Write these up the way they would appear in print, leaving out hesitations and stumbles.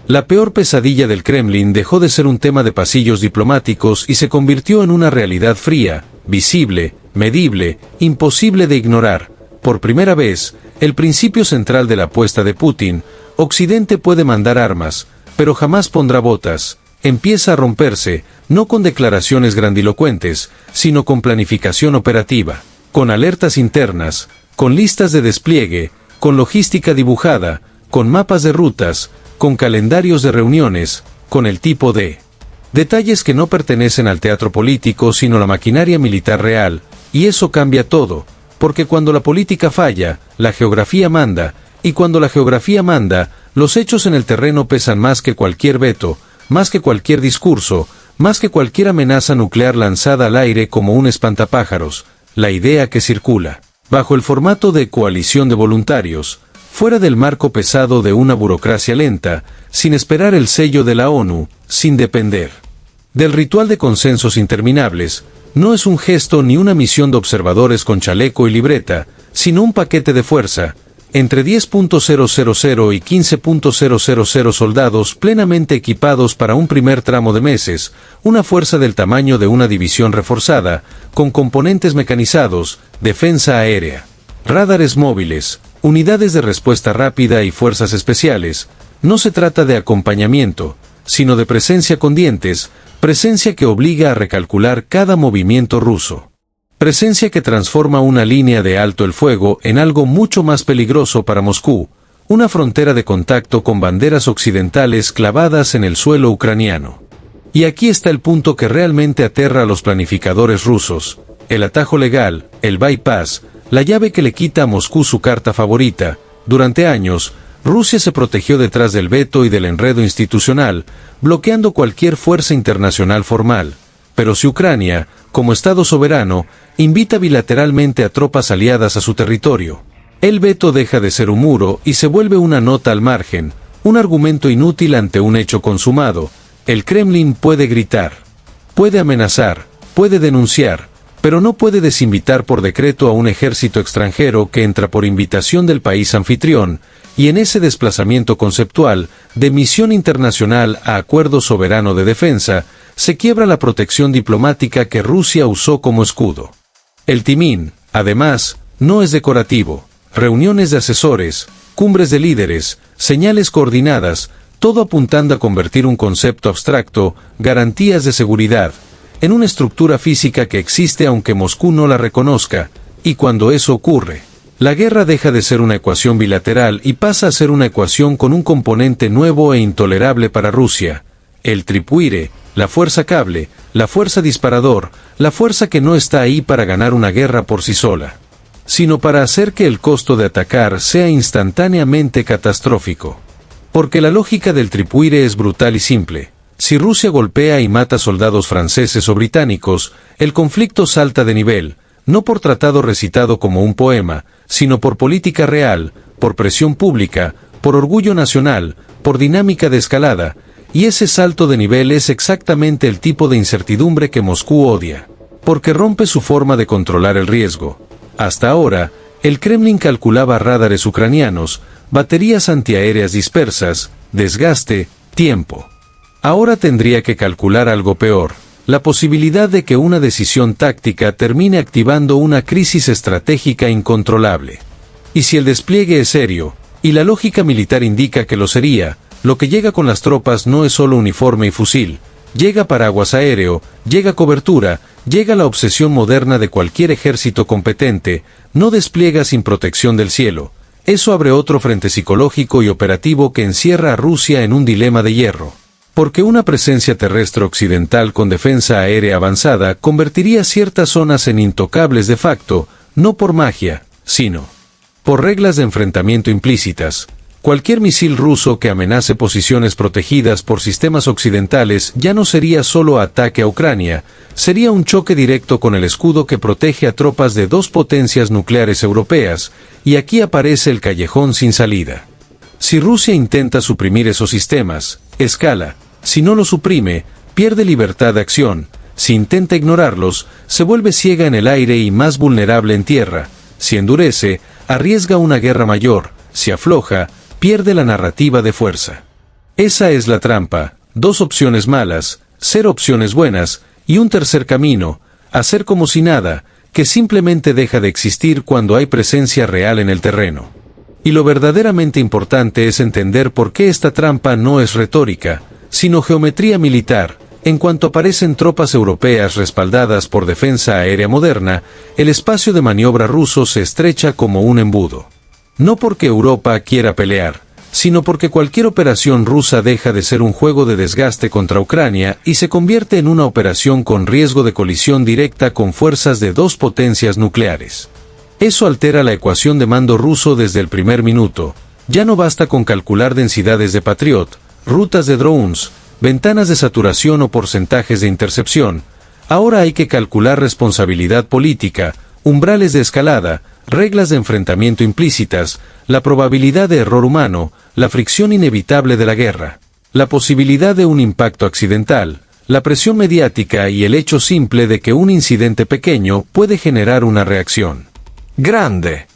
La peor pesadilla del Kremlin dejó de ser un tema de pasillos diplomáticos y se convirtió en una realidad fría, visible, medible, imposible de ignorar. Por primera vez, el principio central de la apuesta de Putin, Occidente puede mandar armas, pero jamás pondrá botas, empieza a romperse, no con declaraciones grandilocuentes, sino con planificación operativa, con alertas internas, con listas de despliegue, con logística dibujada, con mapas de rutas, con calendarios de reuniones, con el tipo de detalles que no pertenecen al teatro político sino a la maquinaria militar real, y eso cambia todo, porque cuando la política falla, la geografía manda, y cuando la geografía manda, los hechos en el terreno pesan más que cualquier veto, más que cualquier discurso, más que cualquier amenaza nuclear lanzada al aire como un espantapájaros, la idea que circula, bajo el formato de coalición de voluntarios, fuera del marco pesado de una burocracia lenta, sin esperar el sello de la ONU, sin depender del ritual de consensos interminables, no es un gesto ni una misión de observadores con chaleco y libreta, sino un paquete de fuerza, entre 10.000 y 15.000 soldados plenamente equipados para un primer tramo de meses, una fuerza del tamaño de una división reforzada, con componentes mecanizados, defensa aérea, radares móviles, unidades de respuesta rápida y fuerzas especiales. No se trata de acompañamiento, sino de presencia con dientes, presencia que obliga a recalcular cada movimiento ruso. Presencia que transforma una línea de alto el fuego en algo mucho más peligroso para Moscú, una frontera de contacto con banderas occidentales clavadas en el suelo ucraniano. Y aquí está el punto que realmente aterra a los planificadores rusos, el atajo legal, el bypass, la llave que le quita a Moscú su carta favorita. Durante años, Rusia se protegió detrás del veto y del enredo institucional, bloqueando cualquier fuerza internacional formal. Pero si Ucrania, como Estado soberano, invita bilateralmente a tropas aliadas a su territorio, el veto deja de ser un muro y se vuelve una nota al margen, un argumento inútil ante un hecho consumado. El Kremlin puede gritar, puede amenazar, puede denunciar, pero no puede desinvitar por decreto a un ejército extranjero que entra por invitación del país anfitrión, y en ese desplazamiento conceptual, de misión internacional a acuerdo soberano de defensa, se quiebra la protección diplomática que Rusia usó como escudo. El timín, además, no es decorativo. Reuniones de asesores, cumbres de líderes, señales coordinadas, todo apuntando a convertir un concepto abstracto, garantías de seguridad, en una estructura física que existe aunque Moscú no la reconozca, y cuando eso ocurre, la guerra deja de ser una ecuación bilateral y pasa a ser una ecuación con un componente nuevo e intolerable para Rusia, el tripwire, la fuerza cable, la fuerza disparador, la fuerza que no está ahí para ganar una guerra por sí sola, sino para hacer que el costo de atacar sea instantáneamente catastrófico. Porque la lógica del tripwire es brutal y simple. Si Rusia golpea y mata soldados franceses o británicos, el conflicto salta de nivel, no por tratado recitado como un poema, sino por política real, por presión pública, por orgullo nacional, por dinámica de escalada, y ese salto de nivel es exactamente el tipo de incertidumbre que Moscú odia, porque rompe su forma de controlar el riesgo. Hasta ahora, el Kremlin calculaba radares ucranianos, baterías antiaéreas dispersas, desgaste, tiempo. Ahora tendría que calcular algo peor, la posibilidad de que una decisión táctica termine activando una crisis estratégica incontrolable. Y si el despliegue es serio, y la lógica militar indica que lo sería, lo que llega con las tropas no es solo uniforme y fusil, llega paraguas aéreo, llega cobertura, llega la obsesión moderna de cualquier ejército competente, no despliega sin protección del cielo. Eso abre otro frente psicológico y operativo que encierra a Rusia en un dilema de hierro. Porque una presencia terrestre occidental con defensa aérea avanzada convertiría ciertas zonas en intocables de facto, no por magia, sino por reglas de enfrentamiento implícitas. Cualquier misil ruso que amenace posiciones protegidas por sistemas occidentales ya no sería solo ataque a Ucrania, sería un choque directo con el escudo que protege a tropas de dos potencias nucleares europeas, y aquí aparece el callejón sin salida. Si Rusia intenta suprimir esos sistemas, escala. Si no los suprime, pierde libertad de acción. Si intenta ignorarlos, se vuelve ciega en el aire y más vulnerable en tierra. Si endurece, arriesga una guerra mayor. Si afloja, pierde la narrativa de fuerza. Esa es la trampa: 2 opciones malas, 0 opciones buenas, y un tercer camino, hacer como si nada, que simplemente deja de existir cuando hay presencia real en el terreno. Y lo verdaderamente importante es entender por qué esta trampa no es retórica, sino geometría militar. En cuanto aparecen tropas europeas respaldadas por defensa aérea moderna, el espacio de maniobra ruso se estrecha como un embudo. No porque Europa quiera pelear, sino porque cualquier operación rusa deja de ser un juego de desgaste contra Ucrania y se convierte en una operación con riesgo de colisión directa con fuerzas de 2 potencias nucleares. Eso altera la ecuación de mando ruso desde el primer minuto. Ya no basta con calcular densidades de Patriot, rutas de drones, ventanas de saturación o porcentajes de intercepción. Ahora hay que calcular responsabilidad política, umbrales de escalada, reglas de enfrentamiento implícitas, la probabilidad de error humano, la fricción inevitable de la guerra, la posibilidad de un impacto accidental, la presión mediática y el hecho simple de que un incidente pequeño puede generar una reacción grande.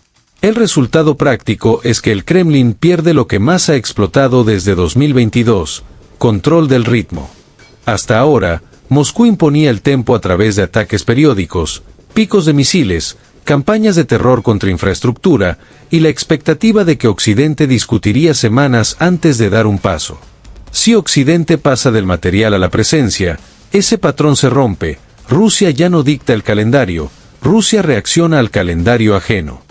El resultado práctico es que el Kremlin pierde lo que más ha explotado desde 2022, control del ritmo. Hasta ahora, Moscú imponía el tempo a través de ataques periódicos, picos de misiles, campañas de terror contra infraestructura, y la expectativa de que Occidente discutiría semanas antes de dar un paso. Si Occidente pasa del material a la presencia, ese patrón se rompe. Rusia ya no dicta el calendario, Rusia reacciona al calendario ajeno.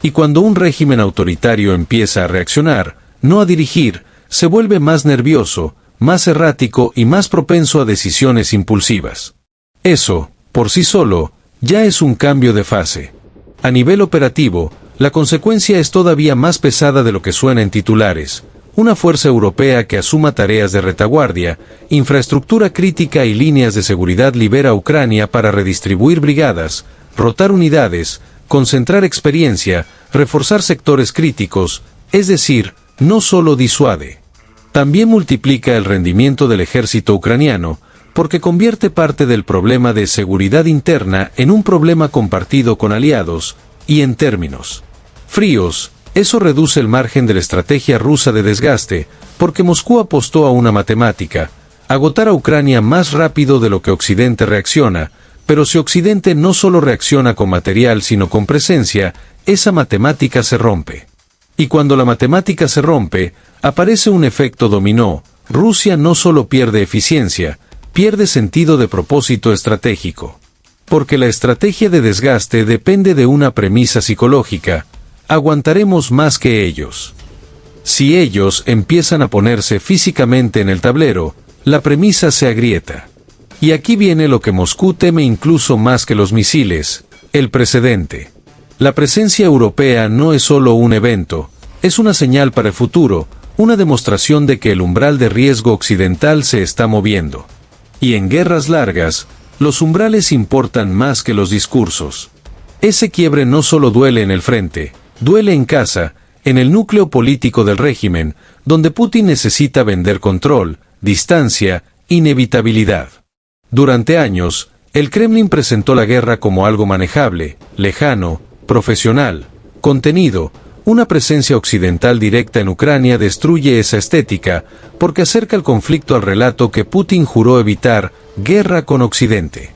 Y cuando un régimen autoritario empieza a reaccionar, no a dirigir, se vuelve más nervioso, más errático y más propenso a decisiones impulsivas. Eso, por sí solo, ya es un cambio de fase. A nivel operativo, la consecuencia es todavía más pesada de lo que suena en titulares. Una fuerza europea que asuma tareas de retaguardia, infraestructura crítica y líneas de seguridad libera a Ucrania para redistribuir brigadas, rotar unidades, concentrar experiencia, reforzar sectores críticos, es decir, no solo disuade. También multiplica el rendimiento del ejército ucraniano, porque convierte parte del problema de seguridad interna en un problema compartido con aliados, y en términos fríos, eso reduce el margen de la estrategia rusa de desgaste, porque Moscú apostó a una matemática: agotar a Ucrania más rápido de lo que Occidente reacciona, pero si Occidente no solo reacciona con material sino con presencia, esa matemática se rompe. Y cuando la matemática se rompe, aparece un efecto dominó. Rusia no solo pierde eficiencia, pierde sentido de propósito estratégico. Porque la estrategia de desgaste depende de una premisa psicológica: aguantaremos más que ellos. Si ellos empiezan a ponerse físicamente en el tablero, la premisa se agrieta. Y aquí viene lo que Moscú teme incluso más que los misiles: el precedente. La presencia europea no es solo un evento, es una señal para el futuro, una demostración de que el umbral de riesgo occidental se está moviendo. Y en guerras largas, los umbrales importan más que los discursos. Ese quiebre no solo duele en el frente, duele en casa, en el núcleo político del régimen, donde Putin necesita vender control, distancia, inevitabilidad. Durante años, el Kremlin presentó la guerra como algo manejable, lejano, profesional, contenido. Una presencia occidental directa en Ucrania destruye esa estética, porque acerca el conflicto al relato que Putin juró evitar: guerra con Occidente.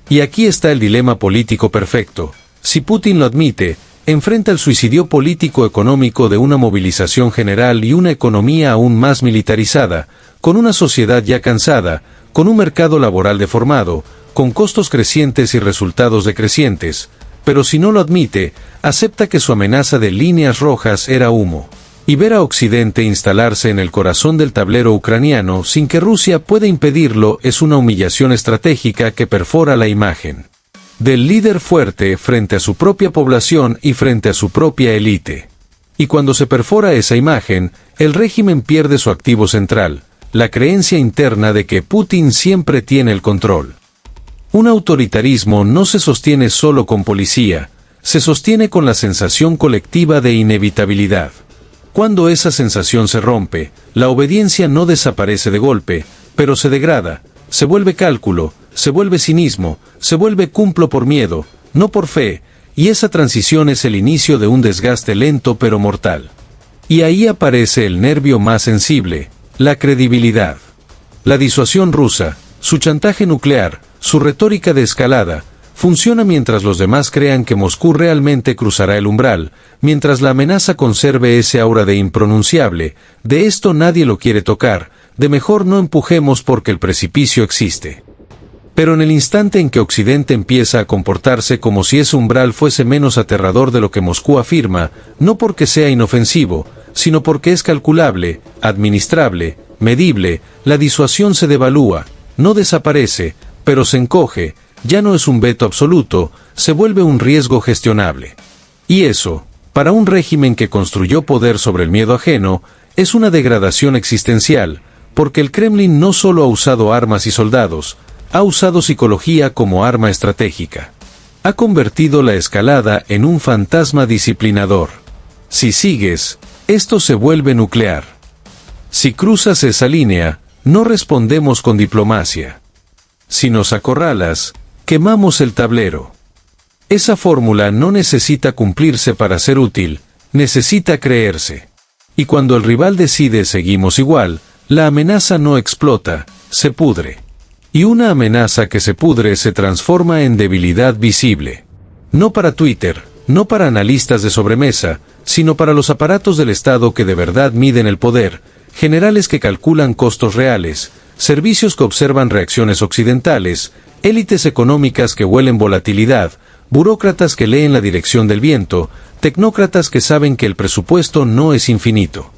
Y aquí está el dilema político perfecto. Si Putin lo admite, enfrenta el suicidio político-económico de una movilización general y una economía aún más militarizada, con una sociedad ya cansada, con un mercado laboral deformado, con costos crecientes y resultados decrecientes. Pero si no lo admite, acepta que su amenaza de líneas rojas era humo. Y ver a Occidente instalarse en el corazón del tablero ucraniano sin que Rusia pueda impedirlo es una humillación estratégica que perfora la imagen del líder fuerte frente a su propia población y frente a su propia élite. Y cuando se perfora esa imagen, el régimen pierde su activo central, la creencia interna de que Putin siempre tiene el control. Un autoritarismo no se sostiene solo con policía, se sostiene con la sensación colectiva de inevitabilidad. Cuando esa sensación se rompe, la obediencia no desaparece de golpe, pero se degrada, se vuelve cálculo, se vuelve cinismo, se vuelve cumplo por miedo, no por fe, y esa transición es el inicio de un desgaste lento pero mortal. Y ahí aparece el nervio más sensible, La credibilidad. La disuasión rusa, su chantaje nuclear, su retórica de escalada, funciona mientras los demás crean que Moscú realmente cruzará el umbral, mientras la amenaza conserve ese aura de impronunciable, de esto nadie lo quiere tocar, de mejor no empujemos porque el precipicio existe. Pero en el instante en que Occidente empieza a comportarse como si ese umbral fuese menos aterrador de lo que Moscú afirma, no porque sea inofensivo, sino porque es calculable, administrable, medible, la disuasión se devalúa, no desaparece, pero se encoge, ya no es un veto absoluto, se vuelve un riesgo gestionable. Y eso, para un régimen que construyó poder sobre el miedo ajeno, es una degradación existencial, porque el Kremlin no solo ha usado armas y soldados, ha usado psicología como arma estratégica. Ha convertido la escalada en un fantasma disciplinador. Si sigues, esto se vuelve nuclear. Si cruzas esa línea, no respondemos con diplomacia. Si nos acorralas, quemamos el tablero. Esa fórmula no necesita cumplirse para ser útil, necesita creerse. Y cuando el rival decide seguimos igual, la amenaza no explota, se pudre. Y una amenaza que se pudre se transforma en debilidad visible. No para Twitter, no para analistas de sobremesa, sino para los aparatos del Estado que de verdad miden el poder, generales que calculan costos reales, servicios que observan reacciones occidentales, élites económicas que huelen volatilidad, burócratas que leen la dirección del viento, tecnócratas que saben que el presupuesto no es infinito.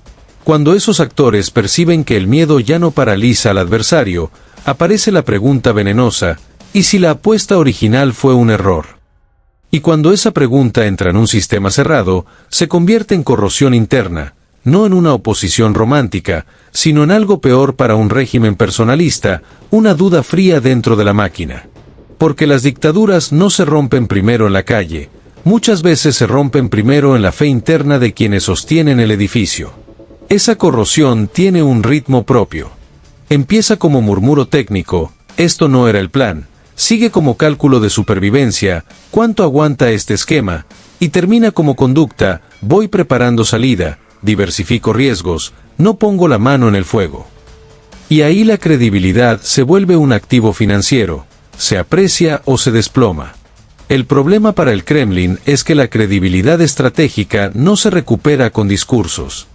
Cuando esos actores perciben que el miedo ya no paraliza al adversario, aparece la pregunta venenosa, ¿y si la apuesta original fue un error? Y cuando esa pregunta entra en un sistema cerrado, se convierte en corrosión interna, no en una oposición romántica, sino en algo peor para un régimen personalista, una duda fría dentro de la máquina. Porque las dictaduras no se rompen primero en la calle, muchas veces se rompen primero en la fe interna de quienes sostienen el edificio. Esa corrosión tiene un ritmo propio. Empieza como murmuro técnico, esto no era el plan, sigue como cálculo de supervivencia, cuánto aguanta este esquema, y termina como conducta, voy preparando salida, diversifico riesgos, no pongo la mano en el fuego. Y ahí la credibilidad se vuelve un activo financiero, se aprecia o se desploma. El problema para el Kremlin es que la credibilidad estratégica no se recupera con discursos.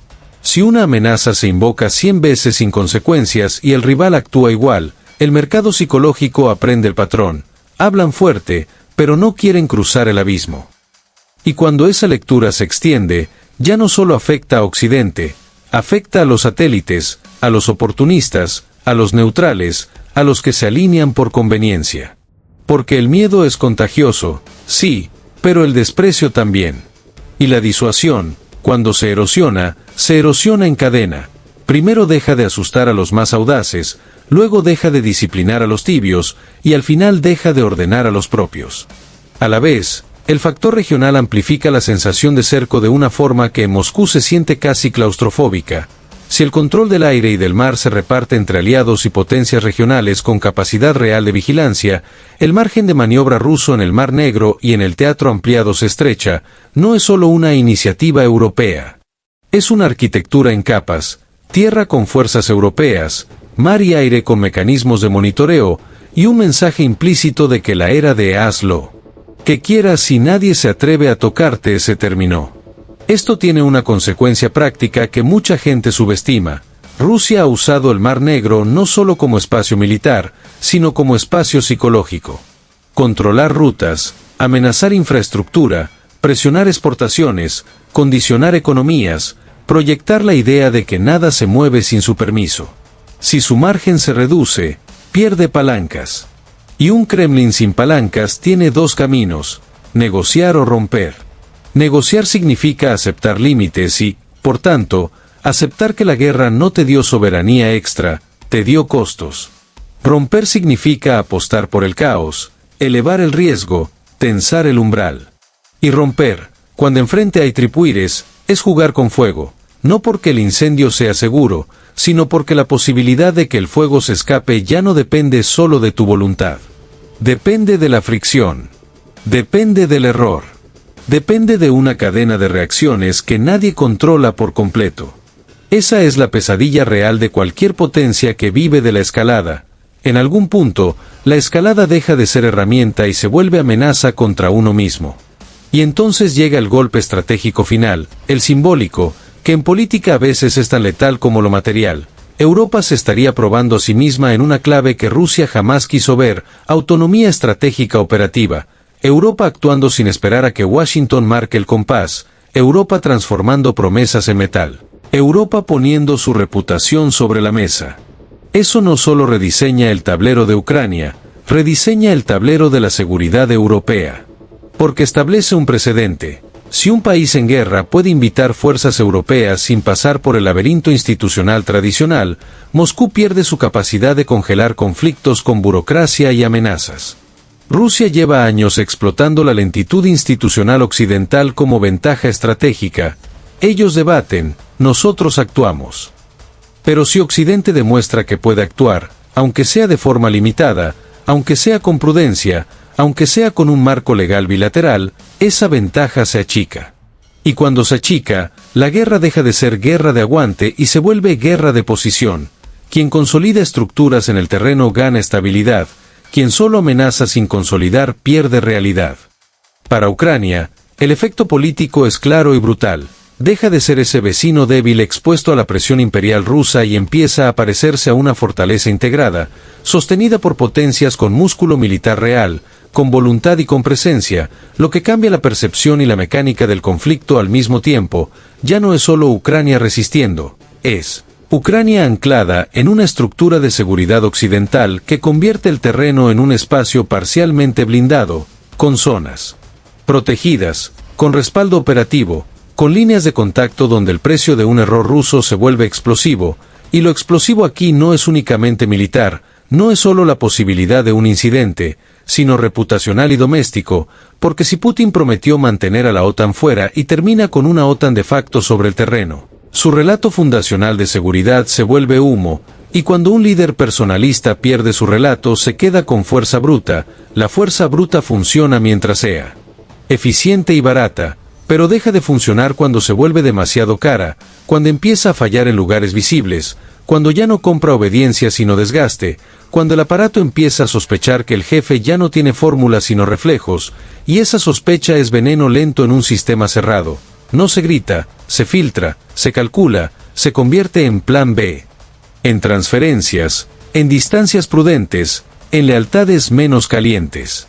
Si una amenaza se invoca 100 veces sin consecuencias y el rival actúa igual, el mercado psicológico aprende el patrón, hablan fuerte, pero no quieren cruzar el abismo. Y cuando esa lectura se extiende, ya no solo afecta a Occidente, afecta a los satélites, a los oportunistas, a los neutrales, a los que se alinean por conveniencia. Porque el miedo es contagioso, sí, pero el desprecio también. Y la disuasión, cuando se erosiona en cadena. Primero deja de asustar a los más audaces, luego deja de disciplinar a los tibios, y al final deja de ordenar a los propios. A la vez, el factor regional amplifica la sensación de cerco de una forma que en Moscú se siente casi claustrofóbica. Si el control del aire y del mar se reparte entre aliados y potencias regionales con capacidad real de vigilancia, el margen de maniobra ruso en el Mar Negro y en el teatro ampliado se estrecha, no es solo una iniciativa europea. Es una arquitectura en capas, tierra con fuerzas europeas, mar y aire con mecanismos de monitoreo, y un mensaje implícito de que la era de hazlo. Que quieras si nadie se atreve a tocarte se terminó. Esto tiene una consecuencia práctica que mucha gente subestima. Rusia ha usado el Mar Negro no solo como espacio militar, sino como espacio psicológico. Controlar rutas, amenazar infraestructura, presionar exportaciones, condicionar economías, proyectar la idea de que nada se mueve sin su permiso. Si su margen se reduce, pierde palancas. Y un Kremlin sin palancas tiene dos caminos: negociar o romper. Negociar significa aceptar límites y, por tanto, aceptar que la guerra no te dio soberanía extra, te dio costos. Romper significa apostar por el caos, elevar el riesgo, tensar el umbral. Y romper, cuando enfrente hay tripuires, es jugar con fuego, no porque el incendio sea seguro, sino porque la posibilidad de que el fuego se escape ya no depende solo de tu voluntad. Depende de la fricción. Depende del error. Depende de una cadena de reacciones que nadie controla por completo. Esa es la pesadilla real de cualquier potencia que vive de la escalada. En algún punto, la escalada deja de ser herramienta y se vuelve amenaza contra uno mismo. Y entonces llega el golpe estratégico final, el simbólico, que en política a veces es tan letal como lo material. Europa se estaría probando a sí misma en una clave que Rusia jamás quiso ver: autonomía estratégica operativa. Europa actuando sin esperar a que Washington marque el compás. Europa transformando promesas en metal. Europa poniendo su reputación sobre la mesa. Eso no solo rediseña el tablero de Ucrania, rediseña el tablero de la seguridad europea. Porque establece un precedente. Si un país en guerra puede invitar fuerzas europeas sin pasar por el laberinto institucional tradicional, Moscú pierde su capacidad de congelar conflictos con burocracia y amenazas. Rusia lleva años explotando la lentitud institucional occidental como ventaja estratégica. Ellos debaten, nosotros actuamos. Pero si Occidente demuestra que puede actuar, aunque sea de forma limitada, aunque sea con prudencia, aunque sea con un marco legal bilateral, esa ventaja se achica. Y cuando se achica, la guerra deja de ser guerra de aguante y se vuelve guerra de posición. Quien consolida estructuras en el terreno gana estabilidad, quien solo amenaza sin consolidar pierde realidad. Para Ucrania, el efecto político es claro y brutal. Deja de ser ese vecino débil expuesto a la presión imperial rusa y empieza a parecerse a una fortaleza integrada, sostenida por potencias con músculo militar real, con voluntad y con presencia. Lo que cambia la percepción y la mecánica del conflicto al mismo tiempo. Ya no es solo Ucrania resistiendo, es Ucrania anclada en una estructura de seguridad occidental que convierte el terreno en un espacio parcialmente blindado, con zonas protegidas, con respaldo operativo, con líneas de contacto donde el precio de un error ruso se vuelve explosivo. Y lo explosivo aquí no es únicamente militar, no es solo la posibilidad de un incidente, sino reputacional y doméstico, porque si Putin prometió mantener a la OTAN fuera y termina con una OTAN de facto sobre el terreno, su relato fundacional de seguridad se vuelve humo, y cuando un líder personalista pierde su relato se queda con fuerza bruta. La fuerza bruta funciona mientras sea eficiente y barata, pero deja de funcionar cuando se vuelve demasiado cara, cuando empieza a fallar en lugares visibles, cuando ya no compra obediencia sino desgaste, cuando el aparato empieza a sospechar que el jefe ya no tiene fórmulas sino reflejos, y esa sospecha es veneno lento en un sistema cerrado. No se grita, se filtra, se calcula, se convierte en plan B. En transferencias, en distancias prudentes, en lealtades menos calientes.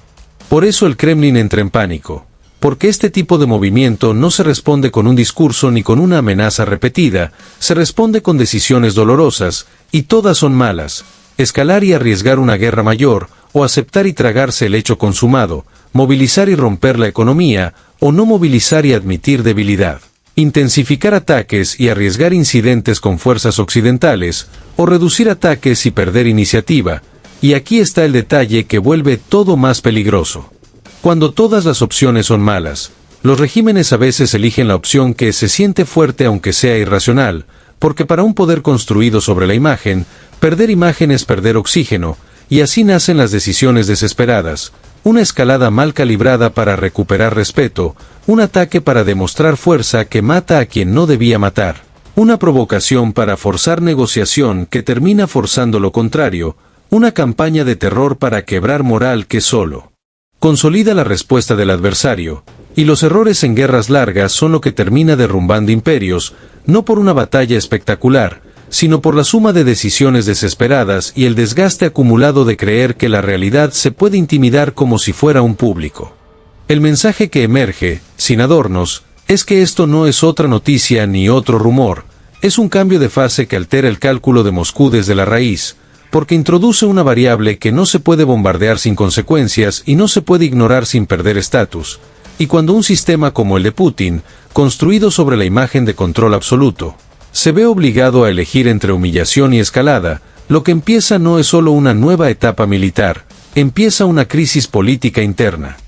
Por eso el Kremlin entra en pánico. Porque este tipo de movimiento no se responde con un discurso ni con una amenaza repetida, se responde con decisiones dolorosas, y todas son malas: escalar y arriesgar una guerra mayor, o aceptar y tragarse el hecho consumado, movilizar y romper la economía, o no movilizar y admitir debilidad, intensificar ataques y arriesgar incidentes con fuerzas occidentales, o reducir ataques y perder iniciativa. Y aquí está el detalle que vuelve todo más peligroso. Cuando todas las opciones son malas, los regímenes a veces eligen la opción que se siente fuerte aunque sea irracional, porque para un poder construido sobre la imagen, perder imagen es perder oxígeno, y así nacen las decisiones desesperadas: una escalada mal calibrada para recuperar respeto, un ataque para demostrar fuerza que mata a quien no debía matar, una provocación para forzar negociación que termina forzando lo contrario, una campaña de terror para quebrar moral que solo consolida la respuesta del adversario. Y los errores en guerras largas son lo que termina derrumbando imperios, no por una batalla espectacular, sino por la suma de decisiones desesperadas y el desgaste acumulado de creer que la realidad se puede intimidar como si fuera un público. El mensaje que emerge, sin adornos, es que esto no es otra noticia ni otro rumor, es un cambio de fase que altera el cálculo de Moscú desde la raíz, porque introduce una variable que no se puede bombardear sin consecuencias y no se puede ignorar sin perder estatus. Y cuando un sistema como el de Putin, construido sobre la imagen de control absoluto, se ve obligado a elegir entre humillación y escalada, lo que empieza no es solo una nueva etapa militar, empieza una crisis política interna.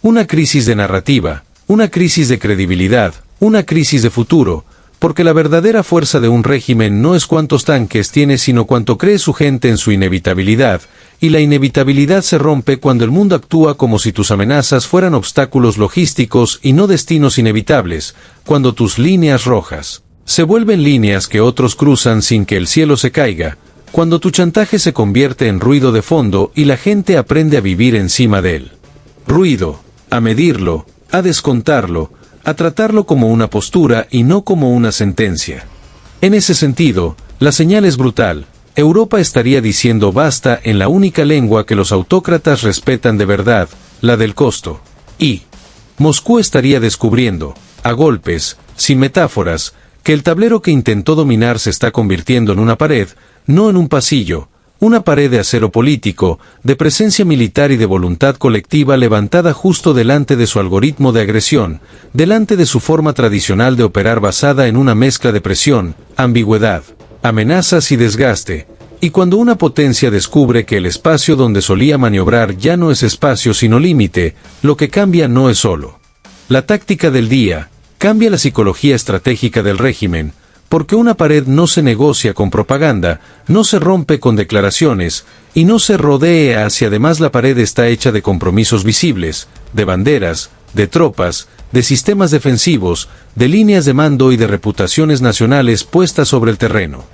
Una crisis de narrativa, una crisis de credibilidad, una crisis de futuro, porque la verdadera fuerza de un régimen no es cuántos tanques tiene sino cuánto cree su gente en su inevitabilidad, y la inevitabilidad se rompe cuando el mundo actúa como si tus amenazas fueran obstáculos logísticos y no destinos inevitables, cuando tus líneas rojas Se vuelven líneas que otros cruzan sin que el cielo se caiga, cuando tu chantaje se convierte en ruido de fondo y la gente aprende a vivir encima de él. Ruido, a medirlo, a descontarlo, a tratarlo como una postura y no como una sentencia. En ese sentido, la señal es brutal. Europa estaría diciendo basta en la única lengua que los autócratas respetan de verdad, la del costo. Y Moscú estaría descubriendo, a golpes, sin metáforas, que el tablero que intentó dominar se está convirtiendo en una pared, no en un pasillo, una pared de acero político, de presencia militar y de voluntad colectiva levantada justo delante de su algoritmo de agresión, delante de su forma tradicional de operar basada en una mezcla de presión, ambigüedad, amenazas y desgaste. Y cuando una potencia descubre que el espacio donde solía maniobrar ya no es espacio sino límite, lo que cambia no es solo la táctica del día, cambia la psicología estratégica del régimen, porque una pared no se negocia con propaganda, no se rompe con declaraciones, y no se rodea si además la pared está hecha de compromisos visibles, de banderas, de tropas, de sistemas defensivos, de líneas de mando y de reputaciones nacionales puestas sobre el terreno.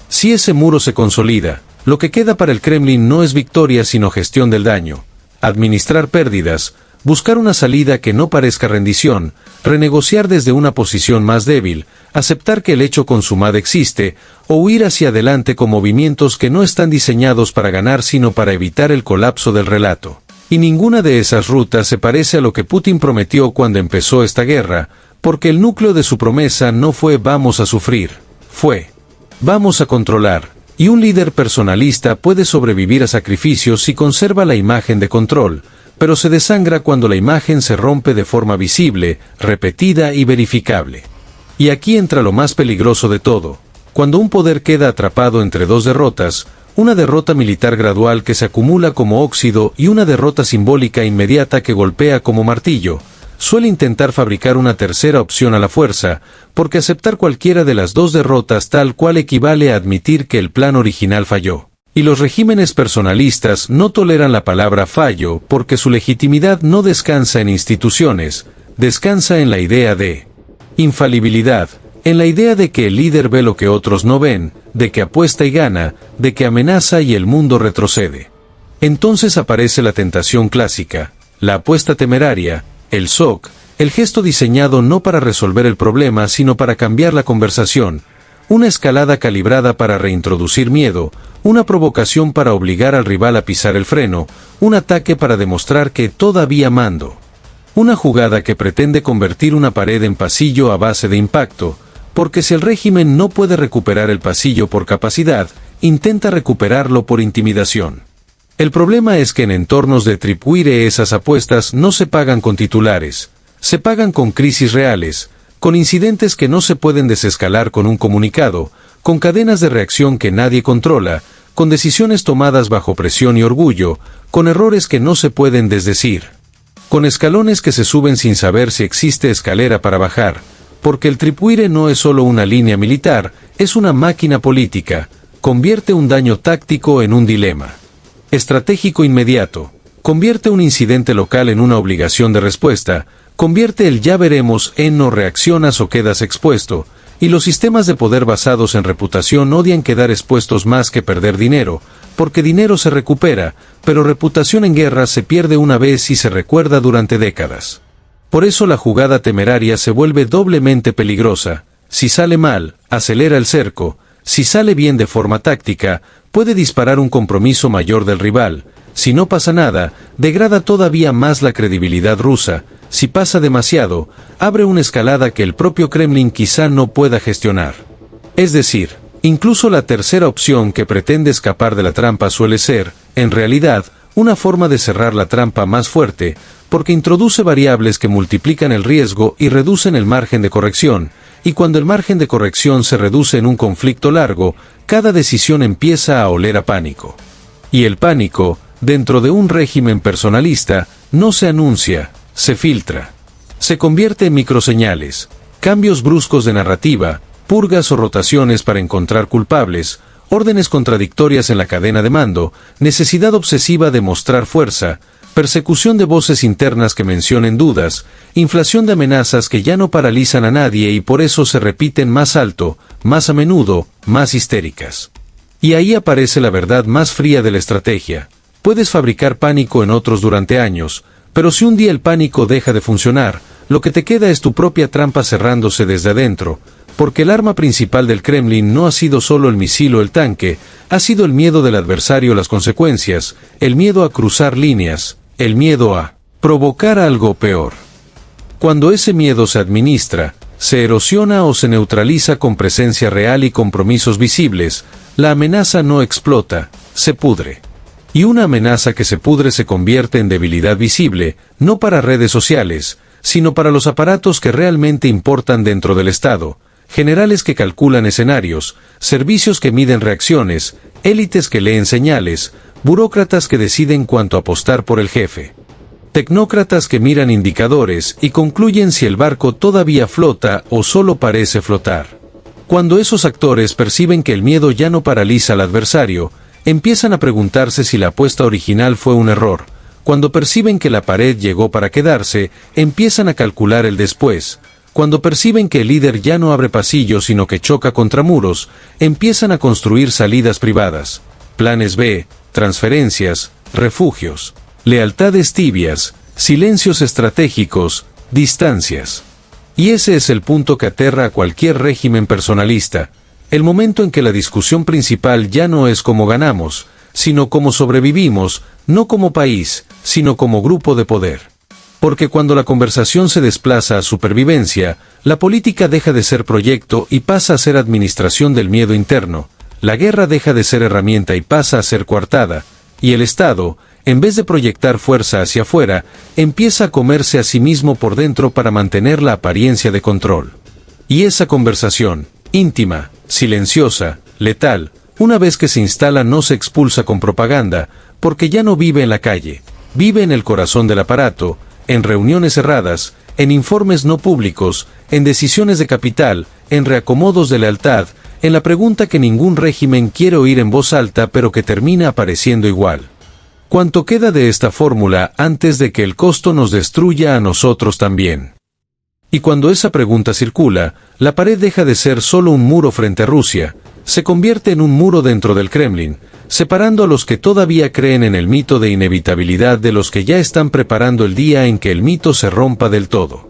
Si ese muro se consolida, lo que queda para el Kremlin no es victoria sino gestión del daño, administrar pérdidas, buscar una salida que no parezca rendición, renegociar desde una posición más débil, aceptar que el hecho consumado existe, o huir hacia adelante con movimientos que no están diseñados para ganar sino para evitar el colapso del relato. Y ninguna de esas rutas se parece a lo que Putin prometió cuando empezó esta guerra, porque el núcleo de su promesa no fue vamos a sufrir, fue vamos a controlar. Y un líder personalista puede sobrevivir a sacrificios si conserva la imagen de control, pero se desangra cuando la imagen se rompe de forma visible, repetida y verificable. Y aquí entra lo más peligroso de todo. Cuando un poder queda atrapado entre dos derrotas, una derrota militar gradual que se acumula como óxido y una derrota simbólica inmediata que golpea como martillo, suele intentar fabricar una tercera opción a la fuerza, porque aceptar cualquiera de las dos derrotas tal cual equivale a admitir que el plan original falló. Y los regímenes personalistas no toleran la palabra fallo porque su legitimidad no descansa en instituciones, descansa en la idea de infalibilidad, en la idea de que el líder ve lo que otros no ven, de que apuesta y gana, de que amenaza y el mundo retrocede. Entonces aparece la tentación clásica, la apuesta temeraria, el shock, el gesto diseñado no para resolver el problema sino para cambiar la conversación, una escalada calibrada para reintroducir miedo, una provocación para obligar al rival a pisar el freno, un ataque para demostrar que todavía mando. Una jugada que pretende convertir una pared en pasillo a base de impacto, porque si el régimen no puede recuperar el pasillo por capacidad, intenta recuperarlo por intimidación. El problema es que en entornos de tripwire esas apuestas no se pagan con titulares, se pagan con crisis reales, con incidentes que no se pueden desescalar con un comunicado, con cadenas de reacción que nadie controla, con decisiones tomadas bajo presión y orgullo, con errores que no se pueden desdecir, con escalones que se suben sin saber si existe escalera para bajar, porque el tripwire no es solo una línea militar, es una máquina política, convierte un daño táctico en un dilema estratégico inmediato, convierte un incidente local en una obligación de respuesta, convierte el ya veremos en no reaccionas o quedas expuesto, y los sistemas de poder basados en reputación odian quedar expuestos más que perder dinero, porque dinero se recupera, pero reputación en guerra se pierde una vez y se recuerda durante décadas. Por eso la jugada temeraria se vuelve doblemente peligrosa. Si sale mal, acelera el cerco; si sale bien de forma táctica, puede disparar un compromiso mayor del rival; si no pasa nada, degrada todavía más la credibilidad rusa; si pasa demasiado, abre una escalada que el propio Kremlin quizá no pueda gestionar. Es decir, incluso la tercera opción que pretende escapar de la trampa suele ser, en realidad, una forma de cerrar la trampa más fuerte, porque introduce variables que multiplican el riesgo y reducen el margen de corrección, y cuando el margen de corrección se reduce en un conflicto largo, cada decisión empieza a oler a pánico. Y el pánico, dentro de un régimen personalista, no se anuncia, se filtra. Se convierte en microseñales, cambios bruscos de narrativa, purgas o rotaciones para encontrar culpables, órdenes contradictorias en la cadena de mando, necesidad obsesiva de mostrar fuerza, persecución de voces internas que mencionen dudas, inflación de amenazas que ya no paralizan a nadie y por eso se repiten más alto, más a menudo, más histéricas. Y ahí aparece la verdad más fría de la estrategia. Puedes fabricar pánico en otros durante años, pero si un día el pánico deja de funcionar, lo que te queda es tu propia trampa cerrándose desde adentro, porque el arma principal del Kremlin no ha sido solo el misil o el tanque, ha sido el miedo del adversario a las consecuencias, el miedo a cruzar líneas, el miedo a provocar algo peor. Cuando ese miedo se administra, se erosiona o se neutraliza con presencia real y compromisos visibles, la amenaza no explota, se pudre. Y una amenaza que se pudre se convierte en debilidad visible, no para redes sociales, sino para los aparatos que realmente importan dentro del Estado, generales que calculan escenarios, servicios que miden reacciones, élites que leen señales, burócratas que deciden cuánto apostar por el jefe. Tecnócratas que miran indicadores y concluyen si el barco todavía flota o solo parece flotar. Cuando esos actores perciben que el miedo ya no paraliza al adversario, empiezan a preguntarse si la apuesta original fue un error. Cuando perciben que la pared llegó para quedarse, empiezan a calcular el después. Cuando perciben que el líder ya no abre pasillos sino que choca contra muros, empiezan a construir salidas privadas, planes B, transferencias, refugios, lealtades tibias, silencios estratégicos, distancias. Y ese es el punto que aterra a cualquier régimen personalista, el momento en que la discusión principal ya no es cómo ganamos, sino cómo sobrevivimos, no como país, sino como grupo de poder. Porque cuando la conversación se desplaza a supervivencia, la política deja de ser proyecto y pasa a ser administración del miedo interno, la guerra deja de ser herramienta y pasa a ser coartada, y el Estado, en vez de proyectar fuerza hacia afuera, empieza a comerse a sí mismo por dentro para mantener la apariencia de control. Y esa conversación, íntima, silenciosa, letal, una vez que se instala no se expulsa con propaganda, porque ya no vive en la calle, vive en el corazón del aparato, en reuniones cerradas, en informes no públicos, en decisiones de capital, en reacomodos de lealtad, en la pregunta que ningún régimen quiere oír en voz alta pero que termina apareciendo igual. ¿Cuánto queda de esta fórmula antes de que el costo nos destruya a nosotros también? Y cuando esa pregunta circula, la pared deja de ser solo un muro frente a Rusia, se convierte en un muro dentro del Kremlin, separando a los que todavía creen en el mito de inevitabilidad de los que ya están preparando el día en que el mito se rompa del todo.